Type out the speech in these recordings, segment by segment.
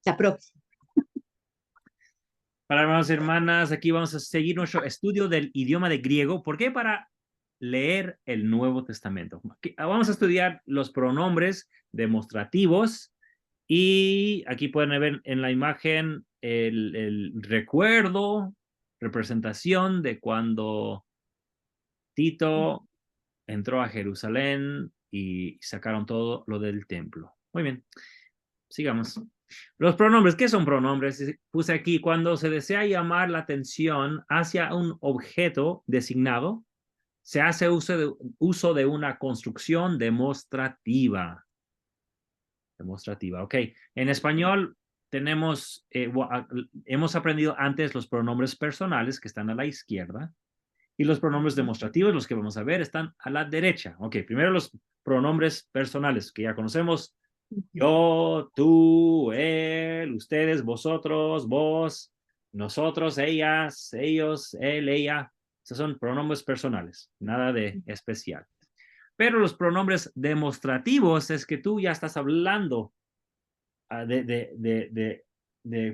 La próxima. Para hermanos y hermanas, aquí vamos a seguir nuestro estudio del idioma de griego. ¿Por qué? Para leer el Nuevo Testamento. Vamos a estudiar los pronombres demostrativos y aquí pueden ver en la imagen el recuerdo, representación de cuando Tito entró a Jerusalén y sacaron todo lo del templo. Muy bien, sigamos. Los pronombres, ¿qué son pronombres? Puse aquí, cuando se desea llamar la atención hacia un objeto designado, se hace uso de una construcción demostrativa. Demostrativa, ok. En español tenemos, hemos aprendido antes los pronombres personales que están a la izquierda y los pronombres demostrativos, los que vamos a ver, están a la derecha. Ok, primero los pronombres personales que ya conocemos. Yo, tú, él, ustedes, vosotros, vos, nosotros, ellas, ellos, él, ella. Esos son pronombres personales, nada de especial. Pero los pronombres demostrativos es que tú ya estás hablando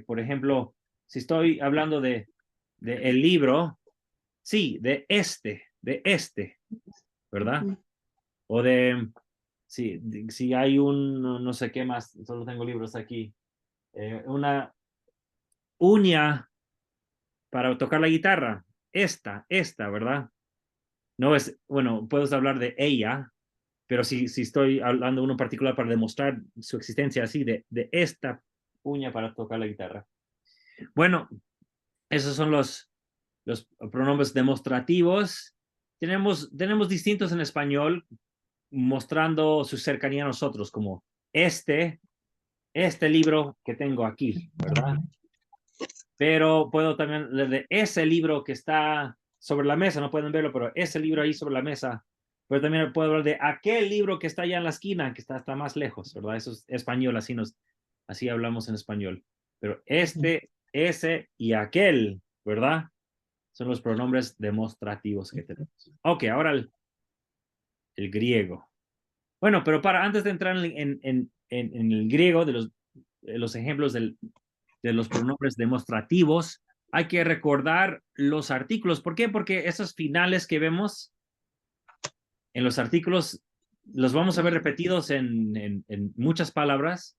por ejemplo, si estoy hablando de el libro, sí, de este, ¿verdad? O si hay no sé qué más, solo tengo libros aquí, una uña para tocar la guitarra, esta, ¿verdad? No es, bueno, puedes hablar de ella, pero si estoy hablando de uno en particular para demostrar su existencia así, de esta uña para tocar la guitarra. Bueno, esos son los pronombres demostrativos. Tenemos distintos en español mostrando su cercanía a nosotros, como este libro que tengo aquí, ¿verdad? Pero puedo también hablar de ese libro que está sobre la mesa, no pueden verlo, pero ese libro ahí sobre la mesa. Pero también puedo hablar de aquel libro que está allá en la esquina, que está más lejos, ¿verdad? Eso es español, así hablamos en español. Pero ese y aquel, ¿verdad? Son los pronombres demostrativos que tenemos. Ok, ahora el griego. Bueno, pero antes de entrar en el griego, de los ejemplos de los pronombres demostrativos, hay que recordar los artículos. ¿Por qué? Porque esos finales que vemos en los artículos los vamos a ver repetidos en muchas palabras,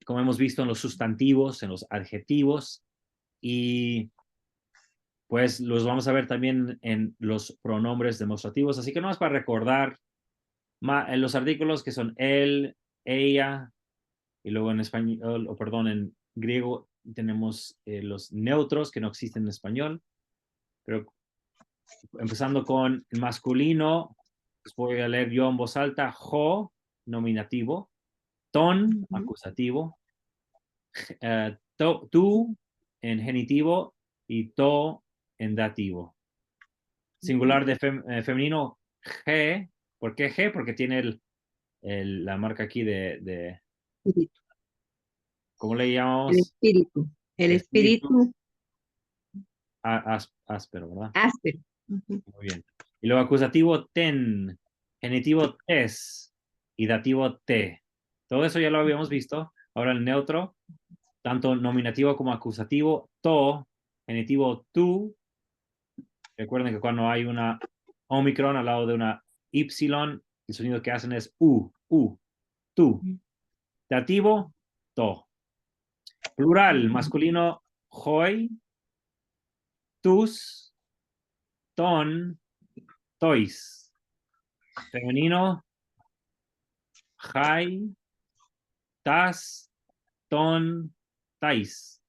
como hemos visto en los sustantivos, en los adjetivos, y pues los vamos a ver también en los pronombres demostrativos. Así que no es para recordar en los artículos que son él, ella, y luego en español, o perdón, en griego tenemos los neutros que no existen en español, pero empezando con el masculino, pues voy a leer yo en voz alta, jo, nominativo, ton, acusativo, tú en genitivo y to en dativo. Singular de femenino, G. ¿Por qué G? Porque tiene la marca aquí de ¿cómo le llamamos? El espíritu. El Espíritu. espíritu Áspero, ¿verdad? áspero. Muy bien. Y luego acusativo, ten. Genitivo, tes. Y dativo, te. Todo eso ya lo habíamos visto. Ahora el neutro, tanto nominativo como acusativo, to. Genitivo, tú. Recuerden que cuando hay una omicron al lado de una y, el sonido que hacen es tú. Dativo, to. Plural, masculino, hoi, tus, ton, tois. Femenino, jai, tas, ton, tais.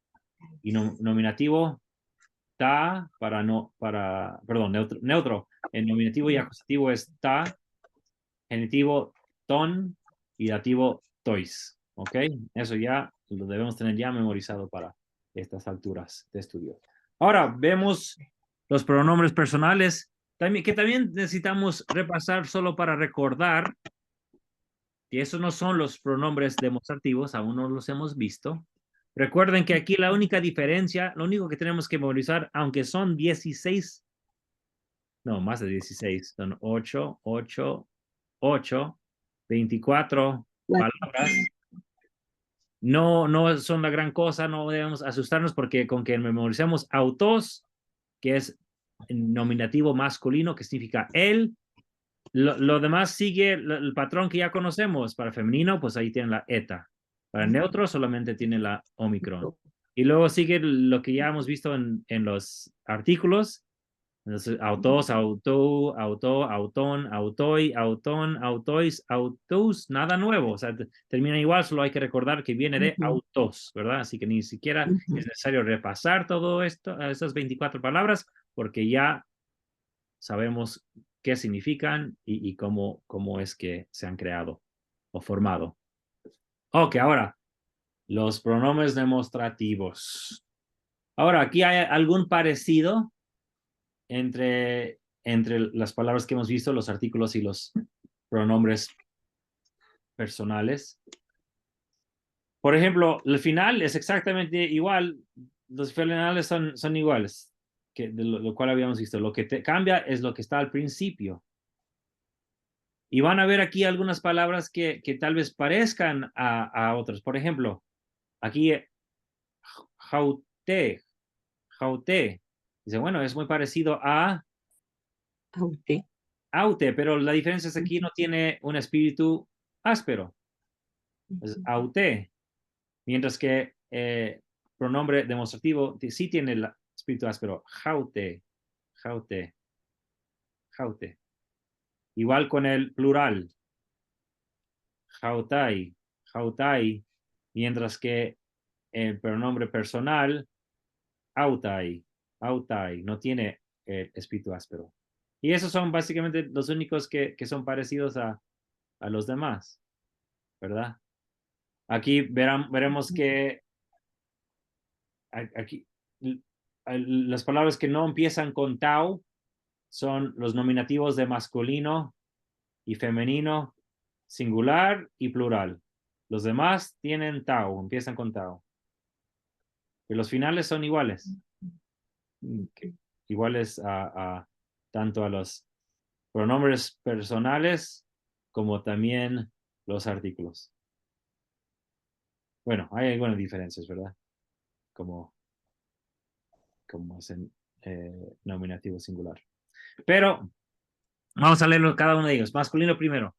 Y nominativo, ta, perdón, neutro. El nominativo y acusativo es ta, genitivo, ton, y dativo, tois. ¿Ok? Eso ya lo debemos tener ya memorizado para estas alturas de estudio. Ahora vemos los pronombres personales, que también necesitamos repasar solo para recordar que esos no son los pronombres demostrativos, aún no los hemos visto. Recuerden que aquí la única diferencia, lo único que tenemos que memorizar, aunque son 16, no, más de 16, son 8, 24 palabras. no son la gran cosa, no debemos asustarnos porque con que memoricemos autos, que es nominativo masculino, que significa él, lo demás sigue el patrón que ya conocemos. Para femenino, pues ahí tiene la eta. Para neutro solamente tiene la omicron. Y luego sigue lo que ya hemos visto en los artículos. Entonces, autos, auto, autón, autoi, autón, autois, autos, nada nuevo. O sea, termina igual, solo hay que recordar que viene de autos, ¿verdad? Así que ni siquiera es necesario repasar todo esto, esas 24 palabras, porque ya sabemos qué significan y cómo es que se han creado o formado. Ok, ahora, los pronombres demostrativos. Ahora, aquí hay algún parecido entre las palabras que hemos visto, los artículos y los pronombres personales. Por ejemplo, el final es exactamente igual. Los finales son iguales, de lo cual habíamos visto. Lo que cambia es lo que está al principio. Y van a ver aquí algunas palabras que tal vez parezcan a otras. Por ejemplo, aquí, jaute, jaute. Dice, bueno, es muy parecido a Aute. aute, pero la diferencia es que aquí no tiene un espíritu áspero. Es aute. Mientras que pronombre demostrativo sí tiene el espíritu áspero. Jaute, jaute, jaute. Igual con el plural. Jautai, jautai. Mientras que el pronombre personal, autai, autai, no tiene el espíritu áspero. Y esos son básicamente los únicos que son parecidos a los demás, ¿verdad? Aquí veremos que aquí las palabras que no empiezan con tau son los nominativos de masculino y femenino, singular y plural. Los demás tienen tau, empiezan con tau. Y los finales son iguales. Iguales tanto a los pronombres personales como también los artículos. Bueno, hay algunas diferencias, ¿verdad? Como es en nominativo singular. Pero vamos a leerlo cada uno de ellos. Masculino primero.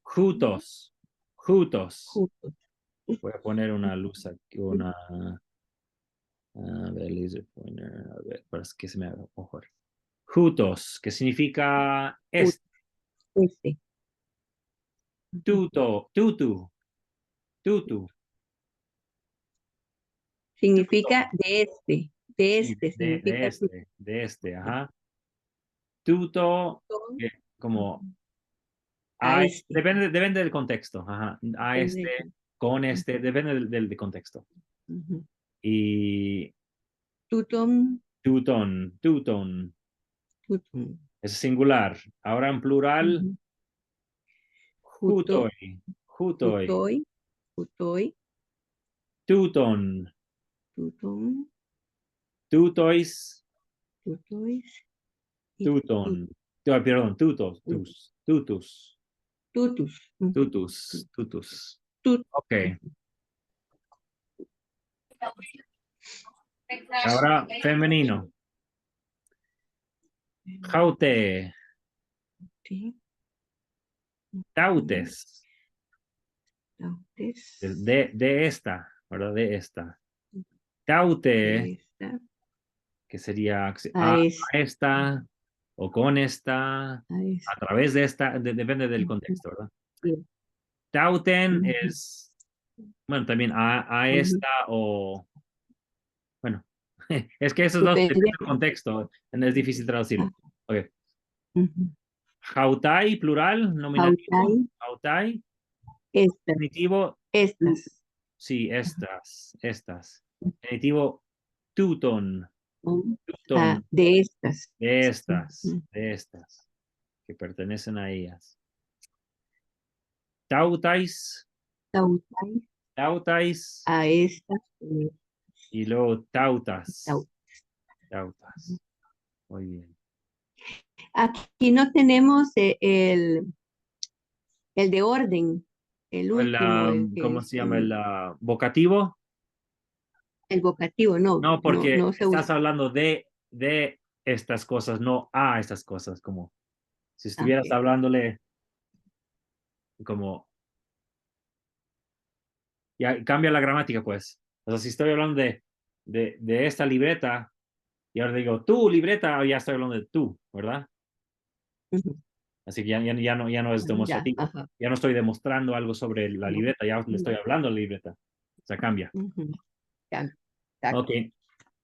Jutos. Jutos. Voy a poner una luz aquí, a ver, laser pointer, a ver, para que se me haga mejor. Jutos, que significa este. Tuto, tutu, tutu. Significa de este. De Sí, este significa de este, ajá. Tuto, como a este. depende del contexto, ajá. A este, con este, depende del contexto. Y Tutum. tuton, tuton, Tutum. es singular. Ahora en plural, Juto. jutoi, jutoi, Jutoi. Jutoi. tuton, Tutum. tutois, Tutois. tuton. Perdón, tutos, tutus, Tutus. tutus, tutus. Tut. Ok. Ahora femenino. Jaute, Sí. tautes, Tautes. de esta, ¿verdad? De esta. Taute, Esta. que sería A esta, o con esta, a través de esta, depende del contexto, ¿verdad? Sí. Tauten es, bueno, también a esta o, bueno, es que esos dos depende del contexto, es difícil traducirlo. Ok. Jautai, plural, nominativo. Jautai, Estas. definitivo, Estas. sí, estas. Definitivo, tuton, tuton, De estas. de estas, que pertenecen a ellas. Tautais, Tautais. tautais, A estas. y luego tautas, tautas. Muy bien. Aquí no tenemos el de orden. el último, ¿cómo es se llama? El vocativo. el vocativo, no, No, no, porque no se estás usa. hablando de estas cosas, no a estas cosas, como si Ah, estuvieras ok. hablándole como, ya cambia la gramática, pues. O sea, si estoy hablando de esta libreta y ahora digo, tu libreta, ya estoy hablando de tú, ¿verdad? Ujú. Así que ya no es Ya, demostrativo. ajá. Ya no estoy demostrando algo sobre la No, libreta, ya le no, estoy hablando a la libreta. O sea, cambia. ujú, ya, exacto. Ok.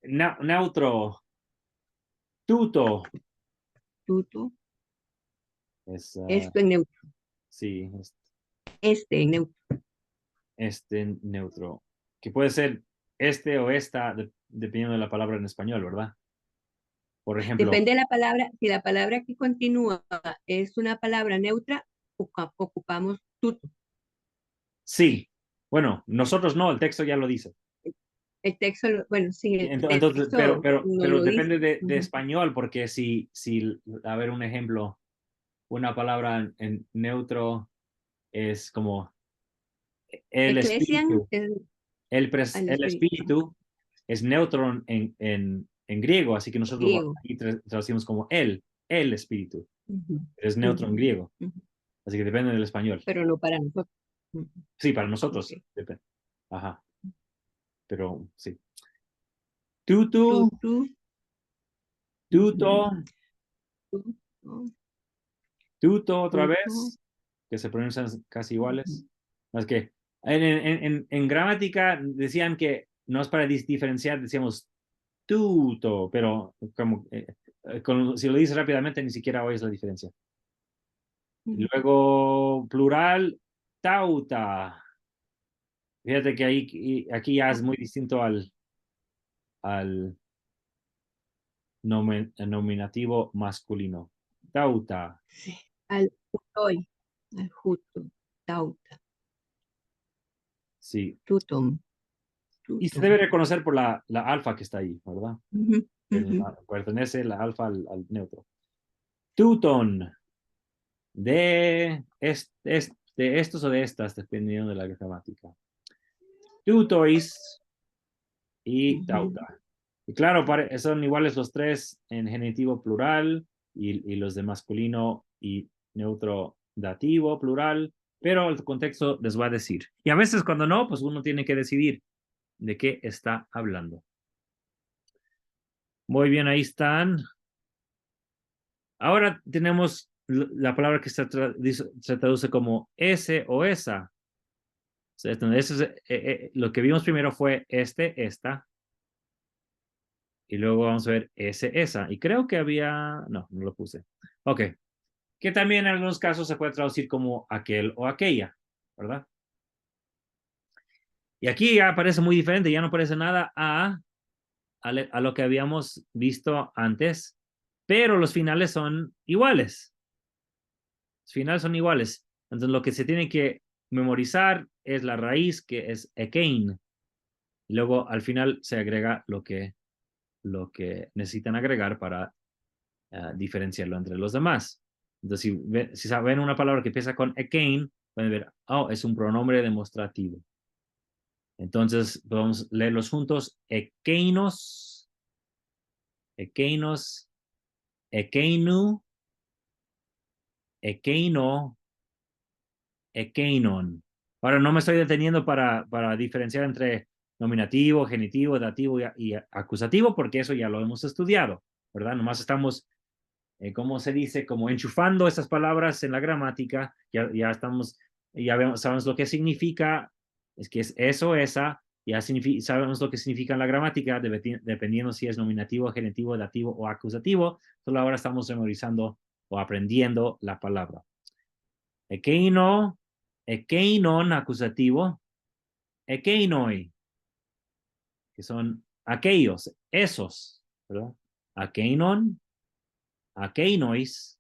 Neutro, tuto. Tuto, Es, esto en neutro, sí, este en neutro. este neutro. Que puede ser este o esta, dependiendo de la palabra en español, ¿verdad? Por ejemplo, Depende de la palabra, si la palabra que continúa es una palabra neutra, ocupamos tuto. sí. Bueno, nosotros no, el texto ya lo dice. El texto, bueno, sí, el Entonces, texto no pero lo dice. depende de Ujú. español, porque si, a ver, un ejemplo, una palabra en neutro es como el Eclesian espíritu. es al El espíritu, espíritu es neutro en griego, así que nosotros griego. aquí traducimos como el espíritu. Ujú, Es neutro ujú, en griego, ujú. así que depende del español. Pero no para nosotros. Ujú, Sí, para ok. nosotros depende. Ajá, pero sí. Tutu, Tutu, tuto, ujú, tuto, tuto otra tuto, vez, que se pronuncian casi iguales. ujú. Es que en gramática decían que no es para diferenciar, decíamos tuto, pero como si lo dices rápidamente ni siquiera oyes la diferencia. Y Ujú. luego plural, tauta. Fíjate que aquí ya es muy distinto al nominativo masculino. Tauta, Sí. Al jutoy, al juto, tauta, sí. tutum, Y se tutum. debe reconocer por la alfa que está ahí, ¿verdad? Ujú, ujú. Pertenece la alfa al neutro. Tuton, de estos o de estas, dependiendo de la gramática. Tutois y Ujú. tauta. Y claro, son iguales los tres en genitivo plural y los de masculino y neutro dativo plural, pero el contexto les va a decir. Y a veces cuando no, pues uno tiene que decidir de qué está hablando. Muy bien, ahí están. Ahora tenemos la palabra que se traduce como ese o esa. O sea, entonces, lo que vimos primero fue esta, y luego vamos a ver esa. Y creo que había, no lo puse. Ok, que también en algunos casos se puede traducir como aquel o aquella, ¿verdad? Y aquí ya parece muy diferente, ya no parece nada a lo que habíamos visto antes, pero los finales son iguales. Los finales son iguales. Entonces lo que se tiene que memorizar es la raíz, que es ekein. Y luego al final se agrega lo que necesitan agregar para diferenciarlo entre los demás. Entonces, si saben una palabra que empieza con ekein, pueden ver, oh, es un pronombre demostrativo. Entonces, vamos a leerlos juntos. Ekeinos, ekeinos, ekeinu, ekeino, ekeinon. Ahora, no me estoy deteniendo para diferenciar entre nominativo, genitivo, dativo y acusativo, porque eso ya lo hemos estudiado, ¿verdad? Nomás estamos ¿cómo se dice? Como enchufando esas palabras en la gramática, ya estamos, sabemos lo que significa, es que es eso, esa, ya sabemos lo que significa en la gramática, dependiendo si es nominativo, genitivo, dativo o acusativo, solo ahora estamos memorizando o aprendiendo la palabra. Ekeino, ekeinon acusativo, ekeinoi, que son aquellos, esos, ¿verdad? Akeinon, akeinois,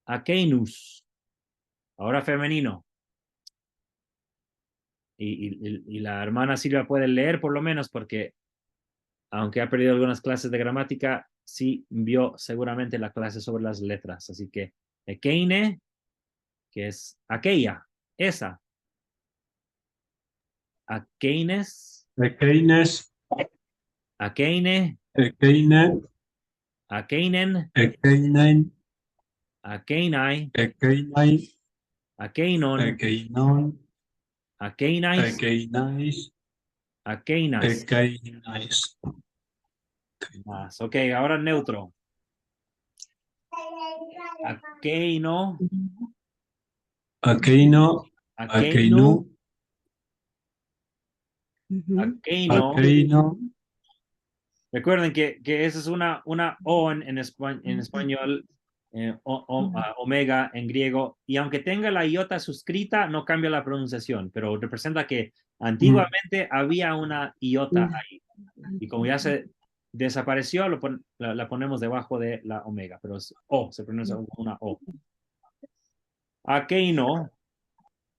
akeinus. Ahora femenino. Y la hermana Silvia puede leer por lo menos porque, aunque ha perdido algunas clases de gramática, sí vio seguramente la clase sobre las letras. Así que ekeine, que es aquella, esa. Akeines, Ekeines, Akeine, Ekeine, Akeinen, Ekeinen, Akeinai, Ekeinai, Akeinon, Ekeinon, Akeinais, Ekeinais, Akeinas. Ekeinais. Más. Ok, ahora neutro. Akeino, Akeino, Akeinu, Akeinu, Akeino. Akeino, Recuerden que esa es una O en español, omega en griego, y aunque tenga la iota suscrita, no cambia la pronunciación, pero representa que antiguamente había una iota ahí, y como ya se desapareció, la ponemos debajo de la omega, pero es O, se pronuncia como una O. Akeino,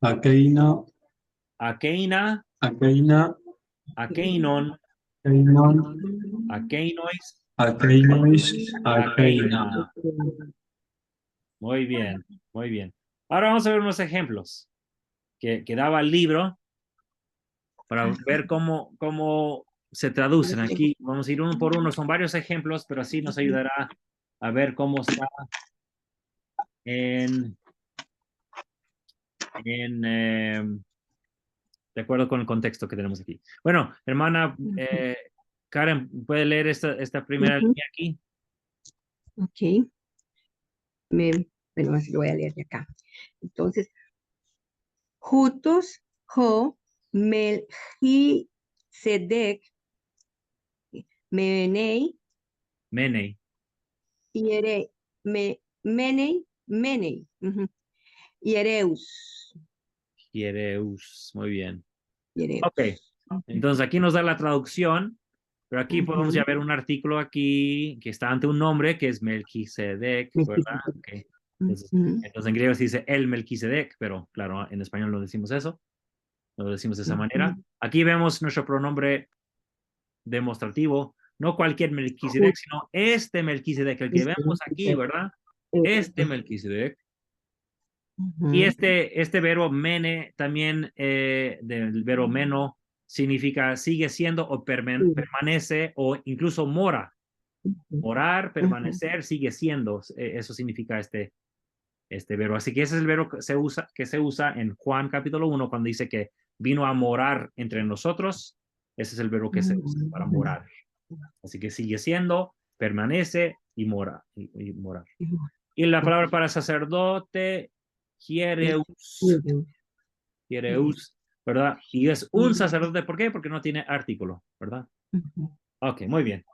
Akeino, Akeina, Akeina, Akeinon, Akeinon, Akeinois, Akeinois, Akeina. Akeina. Muy bien, muy bien. Ahora vamos a ver unos ejemplos que daba el libro para ver cómo se traducen. Aquí vamos a ir uno por uno. Son varios ejemplos, pero así nos ayudará a ver cómo está en de acuerdo con el contexto que tenemos aquí. Bueno, hermana Karen, ¿puede leer esta primera línea aquí? Ok. Bueno, así lo voy a leer de acá. Entonces, Jutos, Jo, Melchizedek, Menei, Mene, Yere, Menei, Yereus, Hiereus. Muy bien. Ok, Yereus. entonces aquí nos da la traducción, pero aquí podemos ya ver un artículo aquí que está ante un nombre que es Melquisedec, ¿verdad? Okay. Entonces en griego se dice el Melquisedec, pero claro, en español no decimos eso, no lo decimos de esa manera. Aquí vemos nuestro pronombre demostrativo, no cualquier Melquisedec, sino este Melquisedec, el que vemos aquí, ¿verdad? Este Melquisedec. Y este verbo mene también del verbo meno significa sigue siendo o permanece o incluso mora. Morar, permanecer, sigue siendo. Eso significa este verbo. Así que ese es el verbo que se usa en Juan capítulo 1 cuando dice que vino a morar entre nosotros. Ese es el verbo que se usa para morar. Así que sigue siendo, permanece y mora. Y morar. Y la palabra para sacerdote, hiereus, ¿verdad? Y es un sacerdote, ¿por qué? Porque no tiene artículo, ¿verdad? Ok, muy bien.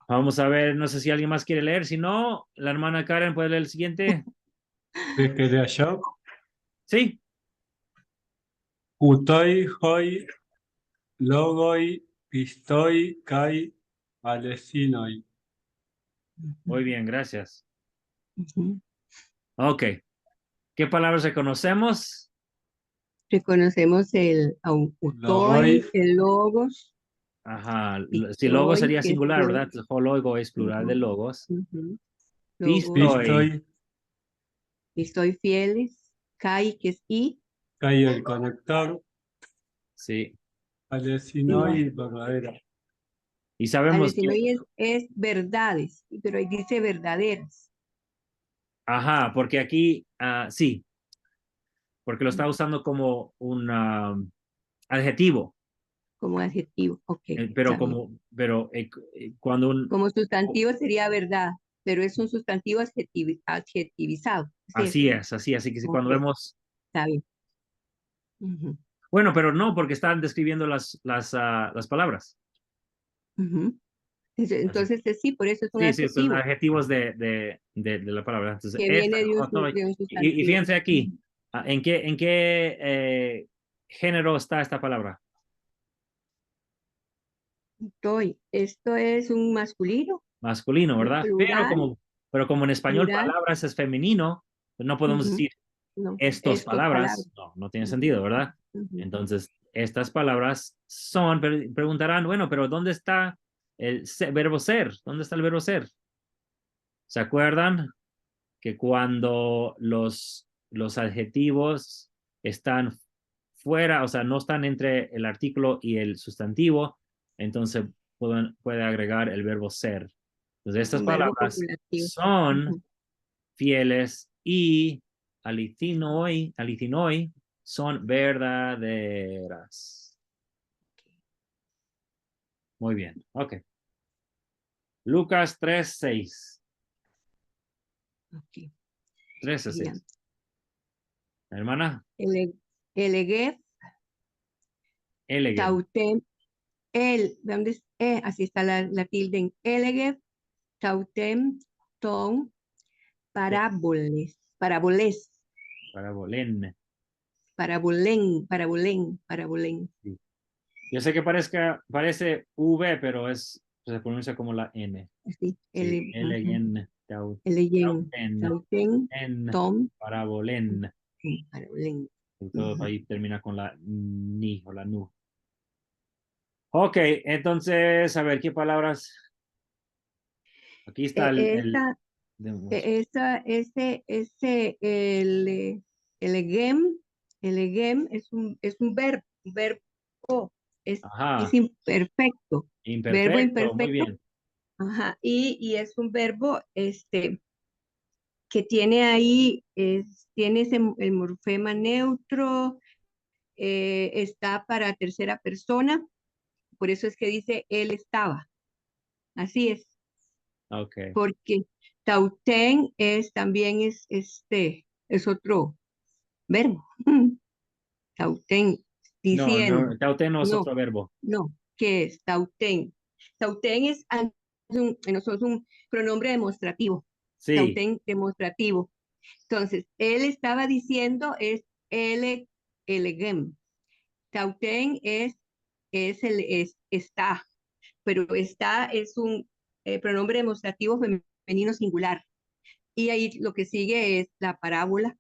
Vamos a ver, no sé si alguien más quiere leer, si no, la hermana Karen puede leer el siguiente. ¿Qué quería yo? Sí, Utoi, hoi, logoi, pistoi, kai, alesinoi. muy bien, gracias. Ok, ¿qué palabras reconocemos? Reconocemos el Logoi, Utoi, el Logos, Ajá, si logos Pistoi, sería que es singular, Dios. ¿verdad? Logo es plural de logos. Logos, Pistoi, pistoi, Pistoi fieles, Kai, que es I, kai el conector, sí. alesinoi, verdadera. Y sabemos que, Alecinoy es verdades, pero ahí dice verdaderas. ajá, porque aquí, sí, porque lo está usando como un adjetivo, Como adjetivo, ok, pero está bien. cuando Como sustantivo sería verdad, pero es un sustantivo adjetivizado. ¿Sí? así, así que si Ok, cuando vemos, está bien. Ujú, bueno, pero no, porque están describiendo las palabras. ujú. Así, Entonces, sí, por eso es un sí, son adjetivo adjetivos de la palabra. Entonces, que esta, viene de un, no, de un y sustantivo. fíjense aquí, ¿en qué género está esta palabra? Esto es un masculino, Masculino, un ¿verdad? plural, Pero como en español plural. palabras es femenino, pues no podemos Ujú. decir No, estas estos palabras. palabras, no tiene Ujú, sentido, ¿verdad? ujú. Entonces, estas palabras son, preguntarán, bueno, pero ¿dónde está el verbo ser? ¿Dónde está el verbo ser? ¿Se acuerdan que cuando los adjetivos están fuera, o sea, no están entre el artículo y el sustantivo, entonces puede agregar el verbo ser. Entonces, estas Un verbo palabras copulativo. son Ujú. fieles y alitinoi son verdaderas. Muy bien, ok. Lucas 3:6. Ok. 13:6. Sería Hermana, Elegef, elegem. Tautem, ¿dónde es? Así está la tilde en Elegef, Tautem, Ton, Paraboles, Paraboles, Parabolen. Parabolén. Sí. Yo sé que parece V, pero se pronuncia como la N. Así, Sí, ujú. elegen, Eleyen, tauten, Tautem, en, Tom, parabolen. Parabolén. Y todo Ujú. ahí termina con la ni o la nu. Ok, entonces, a ver, ¿qué palabras? Aquí está Esta, elegem es un verbo, es Ajá, imperfecto, verbo imperfecto, muy imperfecto, bien. ajá, y es un verbo, que tiene ahí, tiene el morfema neutro, está para tercera persona, por eso es que dice él estaba, así es, Ok. porque tauten también es otro verbo. Tauten, diciendo, Tauten no es no, otro verbo. no, ¿qué es tauten? Tauten es un pronombre demostrativo, Sí, tauten demostrativo. Entonces, él estaba diciendo es elegem. Tauten está, pero está es un pronombre demostrativo femenino singular. Y ahí lo que sigue es la parábola,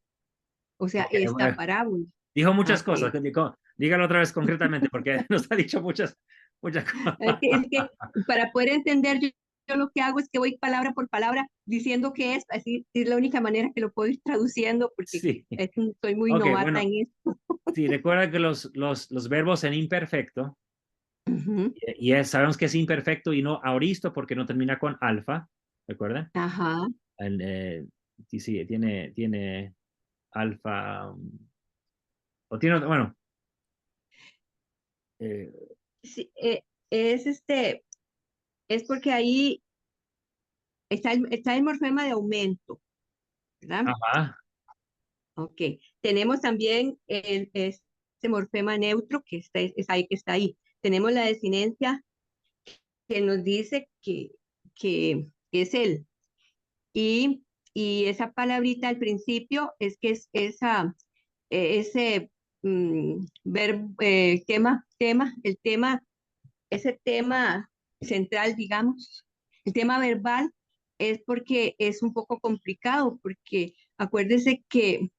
o sea, ok, esta parábola. dijo muchas cosas. Ok. Dígalo otra vez concretamente, porque nos ha dicho muchas cosas. Es que para poder entender, yo lo que hago es que voy palabra por palabra diciendo qué es, así es la única manera que lo puedo ir traduciendo, porque Sí. soy muy Ok, novata bueno, en esto. sí, recuerda que los verbos en imperfecto, Ujú. sabemos que es imperfecto y no aoristo porque no termina con alfa, ¿recuerda? Ajá. Sí, sí, tiene alfa, o tiene, bueno, eh, Sí, es es porque ahí está el morfema de aumento, ¿verdad? ajá, Ok. Tenemos también este morfema neutro es ahí que está ahí. Tenemos la desinencia que nos dice que es él. Y, y esa palabrita al principio es que es ese ese tema central, digamos, el tema verbal es porque es un poco complicado, porque acuérdese que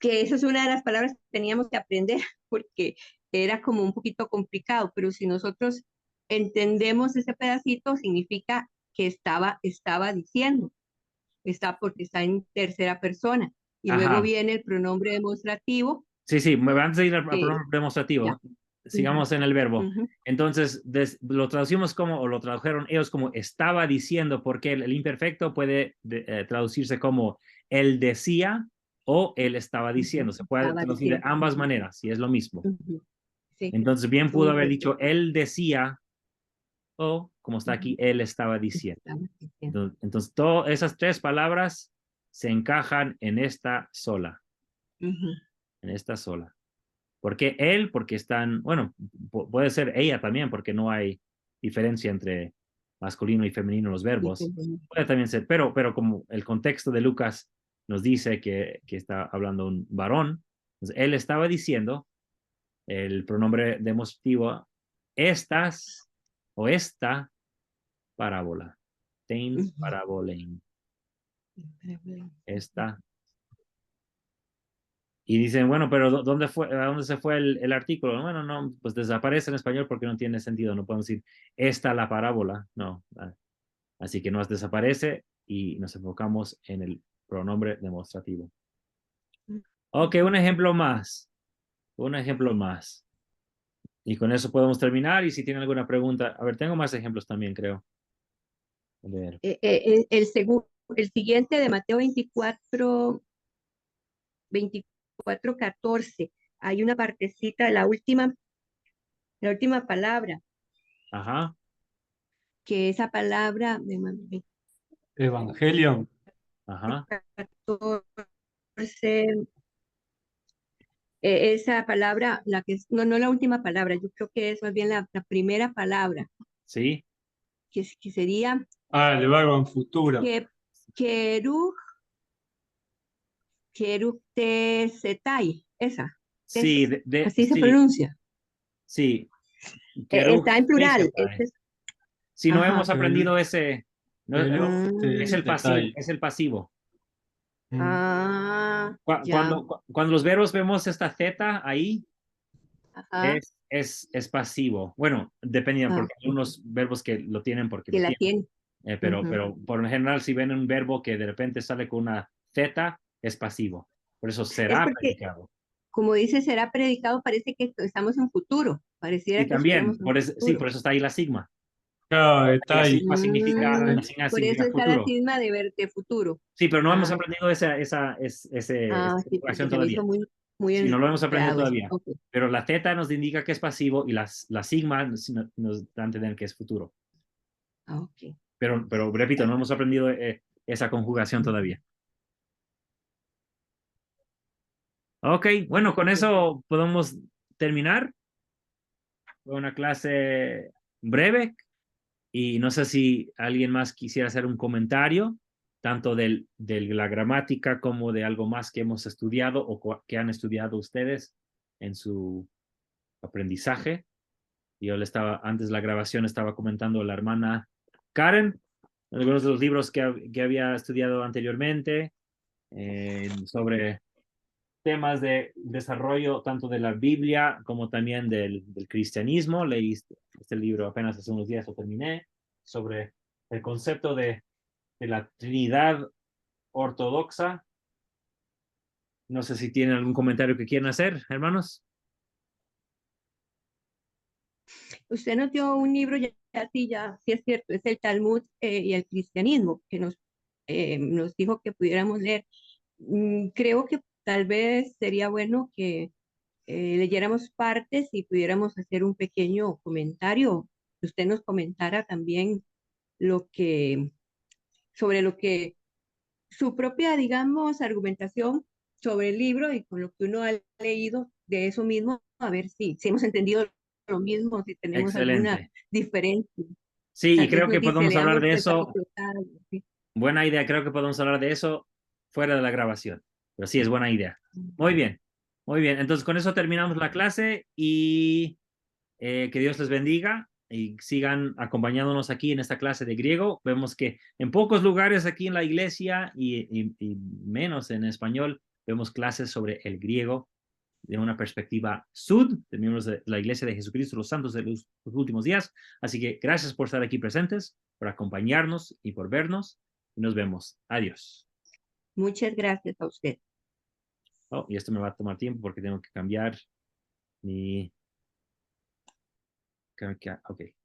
esa es una de las palabras que teníamos que aprender, porque era como un poquito complicado, pero si nosotros entendemos ese pedacito, significa que estaba diciendo, porque está en tercera persona. Y luego ajá. viene el pronombre demostrativo, Sí, sí, antes de ir al que pronombre ya. demostrativo, Ujú, sigamos en el verbo. ujú, Entonces, lo traducimos como, o lo tradujeron ellos como estaba diciendo, porque el imperfecto puede traducirse como él decía o él estaba diciendo. ujú, Se puede estaba traducir de diciendo. ambas Ujú, maneras, y es lo mismo. ujú. Sí, Entonces, bien son pudo los haber dos. dicho él decía o, como está aquí, Ujú, él estaba diciendo. estaba diciendo. Entonces, todas esas tres palabras se encajan Ujú, en esta sola. ¿Por qué él? Porque están, bueno, puede ser ella también, porque no hay diferencia entre masculino y femenino en los verbos. diferente. Puede también ser, pero como el contexto de Lucas nos dice que está hablando un varón, entonces él estaba diciendo el pronombre demostrativo, estas o esta parábola. Tein Ujú. parabolein. Esta. Y dicen, bueno, pero ¿dónde fue, a dónde se fue el artículo? Bueno, no, pues desaparece en español porque no tiene sentido. No podemos decir, esta la parábola. No. Así que nos desaparece y nos enfocamos en el pronombre demostrativo. Ok, un Ujú. ejemplo más. Un ejemplo más. Y con eso podemos terminar. Y si tienen alguna pregunta, a ver, tengo más ejemplos también, creo. A ver. El siguiente de Mateo 24:14. Hay una partecita, la última palabra, Ajá. que esa palabra de Evangelion. Ajá. 14, esa palabra, no la última palabra, yo creo que es más bien la primera palabra, Sí. que sería Ah, el verbo en futuro. que Keruj Setai, esa, Sí, así se sí, pronuncia. sí. Keruj Está en plural. Tesetai. Si no hemos Ajá. aprendido ese, no, Keruj es el pasivo, Tesetai. es el pasivo. Ya, Cuando los verbos vemos esta Z ahí, ajá, es pasivo. Bueno, depende, ah, porque hay unos verbos que lo tienen porque que lo la tienen. tiene. Ujú. Pero por lo general, si ven un verbo que de repente sale con una Z, es pasivo. Por eso Es será porque, predicado. como dice, será predicado, parece que estamos en futuro, Y pareciera que también, estuviéramos en sí, futuro. por eso está ahí la sigma. Claro, Y está la ahí. sigma significa, Mm, la sigma por eso significa está la futuro. cisma de futuro. Sí, pero no hemos Ah, aprendido esa sí, porque conjugación se me hizo todavía. muy Sí, no lo hemos aprendido enredado eso. todavía. Ok. Pero la Z nos indica que es pasivo y la sigma nos da a entender que es futuro. Ok. Pero repito, no hemos aprendido esa conjugación todavía. Ok, bueno, con eso podemos terminar. Fue una clase breve y no sé si alguien más quisiera hacer un comentario, tanto de la gramática como de algo más que hemos estudiado o que han estudiado ustedes en su aprendizaje. Yo antes de la grabación estaba comentando a la hermana Karen, algunos de los libros que había estudiado anteriormente, sobre temas de desarrollo tanto de la Biblia como también del cristianismo. Leí este libro apenas hace unos días, lo terminé, sobre el concepto de la Trinidad ortodoxa. No sé si tienen algún comentario que quieran hacer, hermanos. Usted nos dio un libro, sí es cierto, es el Talmud y el cristianismo, que nos dijo que pudiéramos leer. Creo que tal vez sería bueno que leyéramos partes y pudiéramos hacer un pequeño comentario, que usted nos comentara también lo que, sobre lo que, su propia, digamos, argumentación sobre el libro y con lo que uno ha leído de eso mismo, a ver si hemos entendido lo mismo, si tenemos alguna Excelente. diferencia. Sí, y Tal vez creo nos que dice, podemos hablar leamos de el eso. capítulo tal, ¿sí? Buena idea, creo que podemos hablar de eso fuera de la grabación. Pero sí, es buena idea. Muy bien, muy bien. Entonces, con eso terminamos la clase y que Dios les bendiga y sigan acompañándonos aquí en esta clase de griego. Vemos que en pocos lugares aquí en la iglesia y menos en español, vemos clases sobre el griego de una perspectiva sud, de miembros de la Iglesia de Jesucristo, los santos de los últimos días. Así que gracias por estar aquí presentes, por acompañarnos y por vernos. Y nos vemos. Adiós. Muchas gracias a usted. Oh, y esto me va a tomar tiempo porque tengo que cambiar mi... Ok.